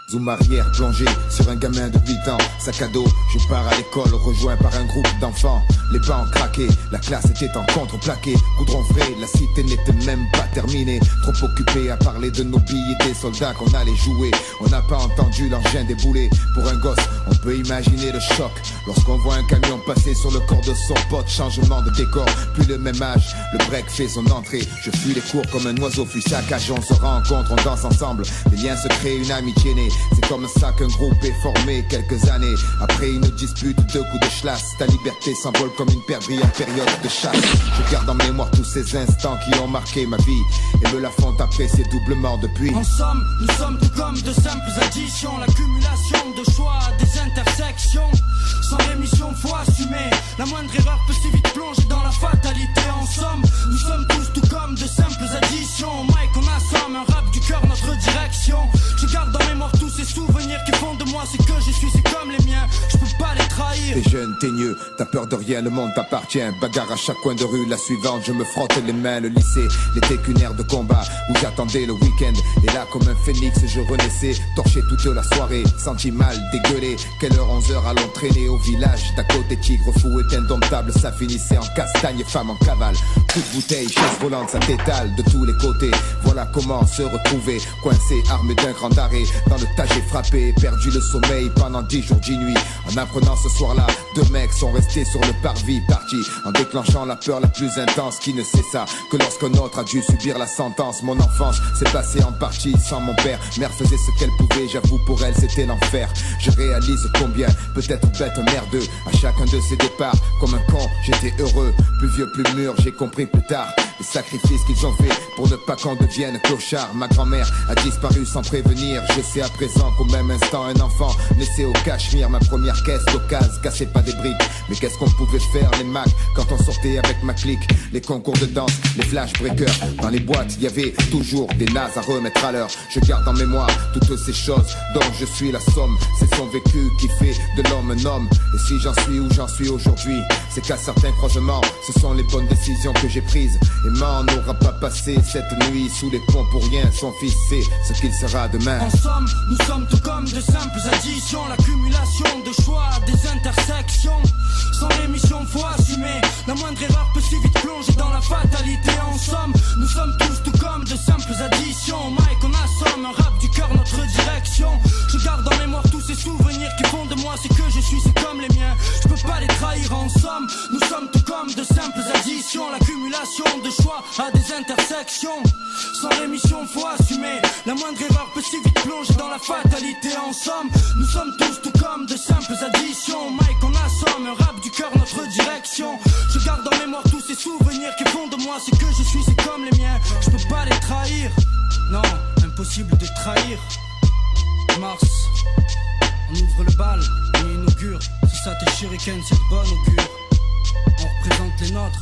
Zoom arrière plongé sur un gamin de 8 ans. Sac à dos, je pars à l'école rejoint par un groupe d'enfants. Les bancs craqués, la classe était en contreplaqué. Goudron frais, la cité n'était même pas terminée. Trop occupé à parler de nos billes et des soldats qu'on allait jouer. On n'a pas entendu l'engin débouler. Pour un gosse, on peut imaginer le choc lorsqu'on voit un camion passer sur le corps de son pote. Changement de décor, plus le même âge. Le break fait son entrée. Je fuis les cours comme un oiseau fuit sa cage. On se rencontre, on danse ensemble. Des liens se créent, une amitié née. C'est comme ça qu'un groupe est formé quelques années après une dispute, 2 coups de chlasse. Ta liberté s'envole comme une perdrix en période de chasse. Je garde en mémoire tous ces instants qui ont marqué ma vie et me la font apprécier doublement depuis. En somme, nous sommes tout comme de simples additions. L'accumulation de choix, des intersections. Sans rémission, faut assumer. La moindre erreur peut si vite plonger dans la fatalité. En somme, nous sommes tous tout comme de simples additions. Mike, on assomme un rap du cœur, notre direction. Je garde en mémoire tous ces souvenirs qui font de moi ce que je suis, c'est comme les miens. Je peux pas les trahir. T'es jeune, t'es nieux, t'as peur de rien, le monde t'appartient. Bagarre à chaque coin de rue, la suivante, je me frotte les mains. Le lycée n'était qu'une ère de combat où j'attendais le week-end. Et là, comme un phénix, je renaissais, torché toute la soirée, senti mal, dégueulé. Quelle heure, 11 heures, allons traîner au village d'à côté. Tigre fou est indomptable, ça finissait en castagne, femme en cavale. Coup de bouteille, chaise volante, ça t'étale de tous les côtés. Voilà comment se retrouver, coincé, armé d'un grand arrêt. Dans le tas j'ai frappé, perdu le sommeil pendant 10 jours, 10 nuits. En apprenant ce soir-là, 2 mecs sont restés sur le parvis, partis en déclenchant la peur la plus intense qui ne cessa que lorsqu'un autre a dû subir la sentence. Mon enfance s'est passée en partie sans mon père. Mère faisait ce qu'elle pouvait, j'avoue pour elle c'était l'enfer. Je réalise combien, peut-être bête, merdeux, à chacun de ses départs. Comme un con, j'étais heureux, plus vieux, plus mûr, j'ai compris plus tard les sacrifices qu'ils ont fait pour ne pas qu'on devienne clochard. Ma grand-mère a disparu sans prévenir. Je sais à présent qu'au même instant un enfant naissait au Cachemire. Ma première caisse d'occasion cassait pas des briques. Mais qu'est-ce qu'on pouvait faire les Macs quand on sortait avec ma clique? Les concours de danse, les flash breakers. Dans les boîtes, il y avait toujours des nazes à remettre à l'heure. Je garde en mémoire toutes ces choses dont je suis la somme. C'est son vécu qui fait de l'homme un homme. Et si j'en suis où j'en suis aujourd'hui, c'est qu'à certains croisements, ce sont les bonnes décisions que j'ai prises. Et m'en n'aura pas passé cette nuit sous les ponts pour rien. Son fils sait ce qu'il sera demain. En somme, nous sommes tout comme de simples additions. L'accumulation de choix, des intersections. Sans rémission, faut assumer. La moindre erreur peut si vite plonger dans la fatalité. En somme, nous sommes tous tout comme de simples additions. Mike, on assomme un rap du cœur, notre direction. Je garde en mémoire tous ces souvenirs qui font de moi ce que je suis, c'est comme les miens. Je peux pas les trahir. En somme, nous sommes tout comme de simples additions. L'accumulation de choix à des intersections. Sans rémission, faut assumer. La moindre erreur peut si vite plonger dans la fatalité. En somme, nous sommes tous tout comme de simples additions. Mike, on assomme un rap du cœur, notre direction. Je garde en mémoire tous ces souvenirs qui font de moi ce que je suis, c'est comme les miens. Je peux pas les trahir. Non, impossible de trahir. Mars, on ouvre le bal, on inaugure. Si ça t'est shuriken, c'est de bonne augure. On représente les nôtres.